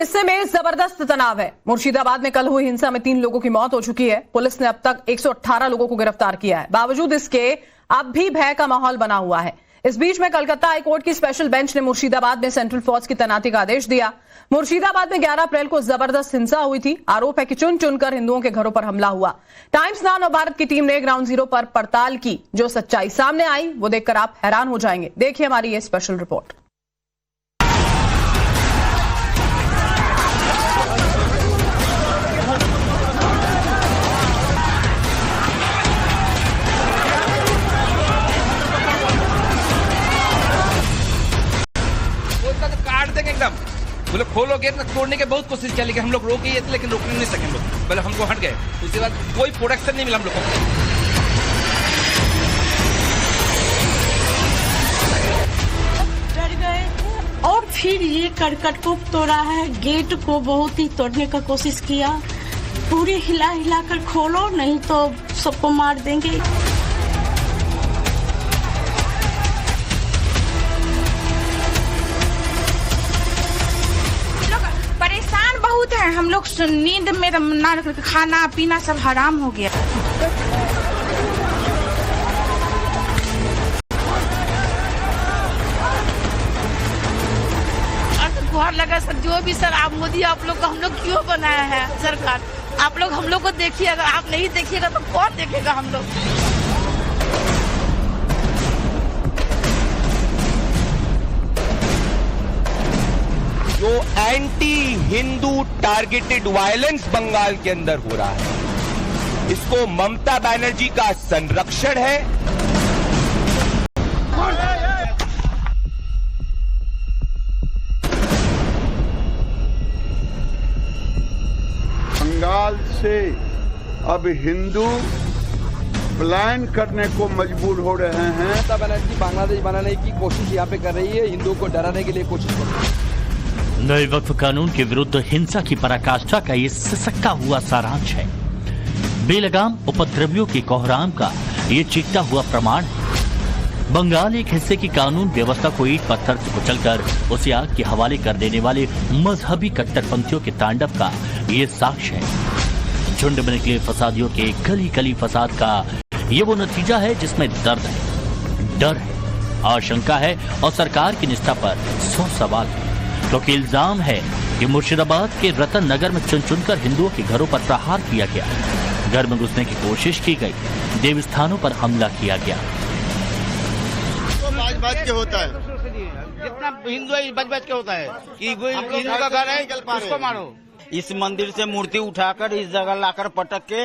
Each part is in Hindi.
हिस्से में जबरदस्त तनाव है। मुर्शिदाबाद में कल हुई हिंसा में 3 लोगों की मौत हो चुकी है। पुलिस ने अब तक 118 लोगों को गिरफ्तार किया है। बावजूद इसके अब भी भय का माहौल बना हुआ है। इस बीच में कलकत्ता हाईकोर्ट की स्पेशल बेंच ने मुर्शिदाबाद में सेंट्रल फोर्स की तैनाती का आदेश दिया। मुर्शिदाबाद में 11 अप्रैल को जबरदस्त हिंसा हुई थी। आरोप है कि चुन चुनकर हिंदुओं के घरों पर हमला हुआ। टाइम्स नाउ और भारत की टीम ने ग्राउंड जीरो पर पड़ताल की। जो सच्चाई सामने आई वो देखकर आप हैरान हो जाएंगे। देखिए हमारी ये स्पेशल रिपोर्ट। एकदम बोले खोलो गेट तक तोड़ने की बहुत कोशिश किया, लेकिन हम लोग रोक गए थे, लेकिन रोक नहीं सके हम लोग। पहले हमको हट गए, उसके बाद कोई प्रोटेक्शन नहीं मिला हम लोग को। डर गए थे और फिर ये करकट को तोड़ा है, गेट को बहुत ही तोड़ने का कोशिश किया। पूरी हिला हिला कर खोलो, नहीं तो सबको मार देंगे। बहुत है, हम लोग नींद में ना, खाना पीना सब हराम हो गया। गुहार लगा सर, जो भी सर आप मोदी आप लोग को हम लोग क्यों बनाया है सरकार? आप लोग हम लोग को देखिए, अगर आप नहीं देखिएगा तो कौन देखेगा हम लोग? जो anti Hindu targeted violence Bengal के अंदर हो रहा है, इसको ममता बनर्जी का संरक्षण है। बंगाल से अब हिंदू प्लान करने को मजबूर हो रहे हैं। ममता बनर्जी बांग्लादेश बनाने की कोशिश यहाँ पे कर रही है, हिंदुओं को डराने के लिए कोशिश कर रही है। नए वक्फ कानून के विरुद्ध हिंसा की पराकाष्ठा का ये सिसका हुआ सारांश है। बेलगाम उपद्रवियों की कोहराम का ये चीखता हुआ प्रमाण है। बंगाल एक हिस्से की कानून व्यवस्था को ईंट पत्थर से कुचलकर उसे आग के हवाले कर देने वाले मजहबी कट्टरपंथियों के तांडव का ये साक्ष्य है। झुंड में निकले फसादियों के गली गली फसाद का ये वो नतीजा है जिसमें दर्द है, डर है, आशंका है और सरकार की निष्ठा पर 100 सवाल है। क्योंकि इल्जाम है कि मुर्शिदाबाद के रतन नगर में चुन चुनकर हिंदुओं के घरों पर प्रहार किया गया, घर में घुसने की कोशिश की गई, देव स्थानों पर हमला किया गया। तो बाज के होता है, जितना हिंदू है बच के होता है कि कोई हिंदू का घर है उसको मारो। इस मंदिर से मूर्ति उठाकर इस जगह लाकर पटक के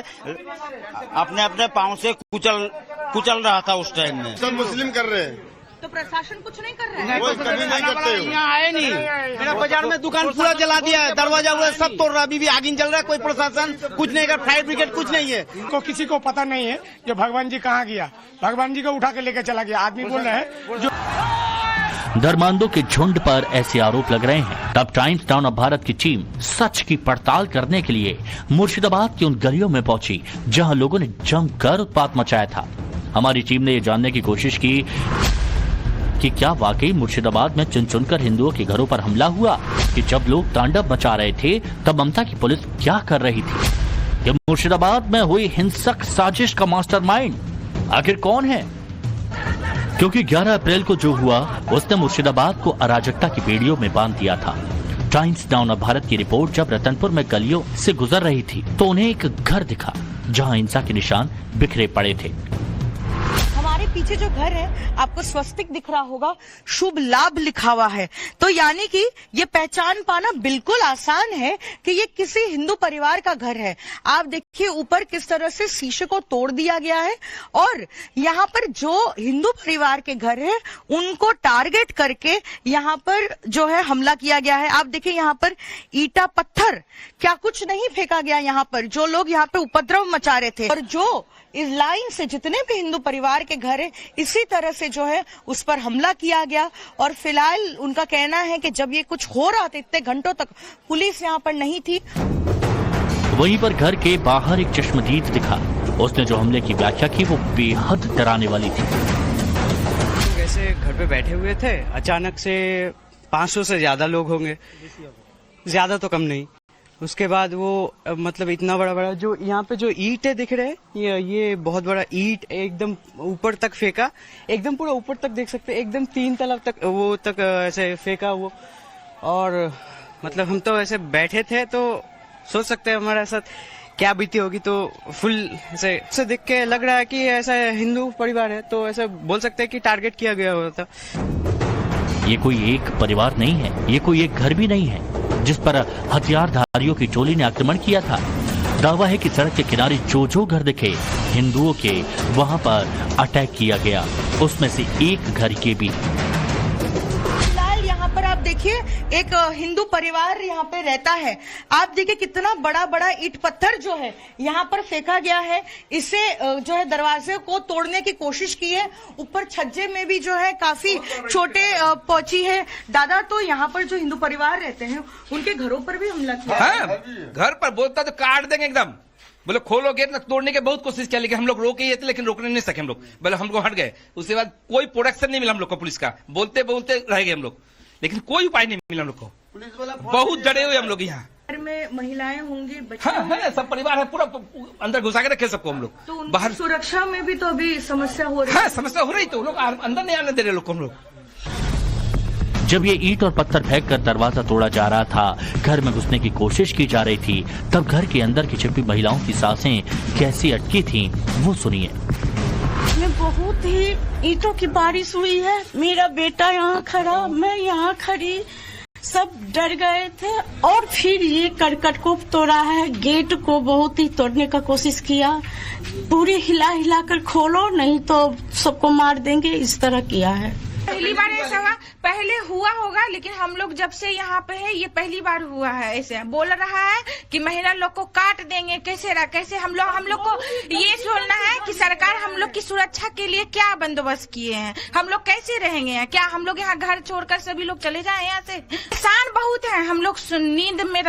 अपने अपने पांव से कुचल रहा था उस टाइम में। सब मुस्लिम कर रहे हैं तो प्रशासन कुछ नहीं कर रहा है। कोई कभी नहीं करते हो। यहाँ आए नहीं, मेरा बाजार में दुकान पूरा जला दिया है, दरवाजा हुआ सब तोड़ रहा, अभी भी आगिन जल रहा है। कोई प्रशासन कुछ नहीं कर, फायर ब्रिगेड कुछ नहीं है। इनको किसी को पता नहीं है कि भगवान जी कहाँ गया, भगवान जी को उठा के लेकर चला गया। आदमी बोल रहे हैं जो धर्मांधों के झुंड पर ऐसे आरोप लग रहे हैं। तब टाइम्स नाउ और भारत की टीम सच की पड़ताल करने के लिए मुर्शिदाबाद की उन गलियों में पहुंची जहां लोगों ने जमकर उत्पात मचाया था। हमारी टीम ने ये जानने की कोशिश की कि क्या वाकई मुर्शिदाबाद में चुन चुनकर हिंदुओं के घरों पर हमला हुआ, कि जब लोग तांडव मचा रहे थे तब ममता की पुलिस क्या कर रही थी? कि मुर्शिदाबाद में हुई हिंसक साजिश का मास्टरमाइंड आखिर कौन है? क्योंकि 11 अप्रैल को जो हुआ उसने मुर्शिदाबाद को अराजकता की बेड़ियों में बांध दिया था। टाइम्स नाउ और भारत की रिपोर्ट जब रतनपुर में गलियों से गुजर रही थी तो उन्हें एक घर दिखा जहां हिंसा के निशान बिखरे पड़े थे। हमारे पीछे जो घर है आपको स्वस्तिक दिख रहा होगा, शुभ लाभ लिखा हुआ है। तो यानी कि ये पहचान पाना बिल्कुल आसान है कि ये किसी हिंदू परिवार का घर है। आप देखिए ऊपर किस तरह से शीशे को तोड़ दिया गया है और यहाँ पर जो हिंदू परिवार के घर है उनको टारगेट करके यहाँ पर जो है हमला किया गया है। आप देखिए यहाँ पर ईटा पत्थर क्या कुछ नहीं फेंका गया यहाँ पर, जो लोग यहाँ पे उपद्रव मचा रहे थे और जो इस लाइन से जितने भी हिंदू परिवार के घर है इसी तरह से जो है उस पर हमला किया गया। और फिलहाल उनका कहना है कि जब ये कुछ हो रहा था इतने घंटों तक पुलिस यहाँ पर नहीं थी। वहीं पर घर के बाहर एक चश्मदीद दिखा, उसने जो हमले की व्याख्या की वो बेहद डराने वाली थी। वैसे घर पे बैठे हुए थे, अचानक से 500 से ज्यादा लोग होंगे, ज्यादा तो कम नहीं। उसके बाद वो मतलब इतना बड़ा बड़ा जो यहाँ पे जो ईंट है दिख रहे हैं, ये बहुत बड़ा ईंट एकदम ऊपर तक फेंका, एकदम पूरा ऊपर तक देख सकते हैं, एकदम 3 तला तक वो तक ऐसे फेंका वो। और मतलब हम तो ऐसे बैठे थे तो सोच सकते हैं हमारे साथ क्या बीती होगी। तो फुल ऐसे देख के लग रहा है कि ऐसा हिंदू परिवार है, तो ऐसा बोल सकते हैं कि टारगेट किया गया हुआ था। ये कोई एक परिवार नहीं है, ये कोई एक घर भी नहीं है जिस पर हथियारधारियों की टोली ने आक्रमण किया था। दावा है कि सड़क के किनारे जो घर दिखे हिंदुओं के, वहां पर अटैक किया गया, उसमें से एक घर के भी। यहाँ पर आप देखिए एक हिंदू परिवार यहाँ पे रहता है। आप देखिए कितना बड़ा बड़ा ईंट पत्थर जो है यहाँ पर फेंका गया है। इसे जो है दरवाजे को तोड़ने की कोशिश की है। ऊपर छज्जे में भी जो है काफी छोटे पहुंची है। दादा, तो यहाँ पर जो हिंदू परिवार रहते हैं उनके घरों पर भी हमला किया है। घर पर बोलता तो काट देंगे एकदम। बोले खोलो गेट, तोड़ने की बहुत कोशिश किया, लेकिन हम लोग रोके ही थे, लेकिन रोकने नहीं सके हम लोग। बोले हमको हट गए। उसके बाद कोई प्रोटेक्शन नहीं मिला हम लोग को पुलिस का। बोलते बोलते रह गए हम लोग, लेकिन कोई उपाय नहीं मिला हम लोग को। बहुत डरे हुए हम लोग यहाँ। घर में महिलाएं होंगी, बच्चे है, सब परिवार है, पूरा अंदर घुसा के रखे सबको हम लोग। तो बाहर सुरक्षा में भी तो अभी समस्या हो रही है। समस्या हो रही, तो लोग अंदर नहीं आने दे रहे लोग को हम लोग। जब ये ईंट और पत्थर फेंककर दरवाजा तोड़ा जा रहा था, घर में घुसने की कोशिश की जा रही थी, तब घर के अंदर की छिपी महिलाओं की सांसें कैसी अटकी थीं, वो सुनिए। में बहुत ही ईंटों की बारिश हुई है। मेरा बेटा यहाँ खड़ा, मैं यहाँ खड़ी, सब डर गए थे। और फिर ये करकट को तोड़ा है, गेट को बहुत ही तोड़ने का कोशिश किया। पूरी हिला हिला कर खोलो नहीं तो सबको मार देंगे, इस तरह किया है। पहली बार ऐसा हुआ, पहले हुआ होगा, लेकिन हम लोग जब से यहाँ पे है ये पहली बार हुआ है। ऐसे बोल रहा है कि महिला लोग को काट देंगे, कैसे हम लोग को ये सोचना है कि सरकार हम लोग की सुरक्षा के लिए क्या बंदोबस्त किए हैं, हम लोग कैसे रहेंगे। क्या हम लोग यहाँ घर छोड़कर सभी लोग चले जाए यहाँ से? नुकसान बहुत है, हम लोग नींद में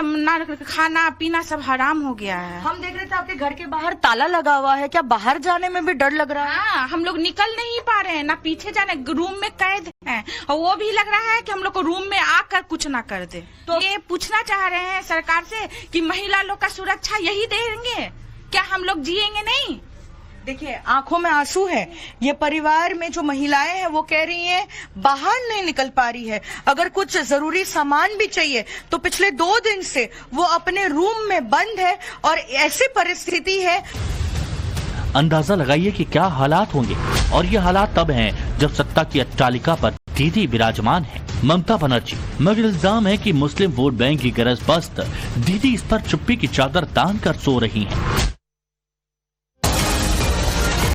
खाना पीना सब हराम हो गया है। हम देख रहे थे आपके घर के बाहर ताला लगा हुआ है, क्या बाहर जाने में भी डर लग रहा है? हाँ, हम लोग निकल नहीं पा रहे हैं, ना पीछे जाने, रूम में कैद हैं, और वो भी लग रहा है कि हम लोग को रूम में आकर कुछ ना कर दे। तो ये पूछना चाह रहे हैं सरकार से कि महिला लोग का सुरक्षा यही देंगे क्या? हम लोग जिएंगे नहीं? देखिए आंखों में आंसू है। ये परिवार में जो महिलाएं हैं वो कह रही हैं बाहर नहीं निकल पा रही है। अगर कुछ जरूरी सामान भी चाहिए तो पिछले 2 दिन से वो अपने रूम में बंद है और ऐसी परिस्थिति है। अंदाजा लगाइए कि क्या हालात होंगे, और ये हालात तब हैं जब सत्ता की अट्टालिका पर दीदी विराजमान है, ममता बनर्जी। मगर इल्जाम है कि मुस्लिम वोट बैंक की गरज बस्त दीदी इस पर चुप्पी की चादर तान कर सो रही हैं।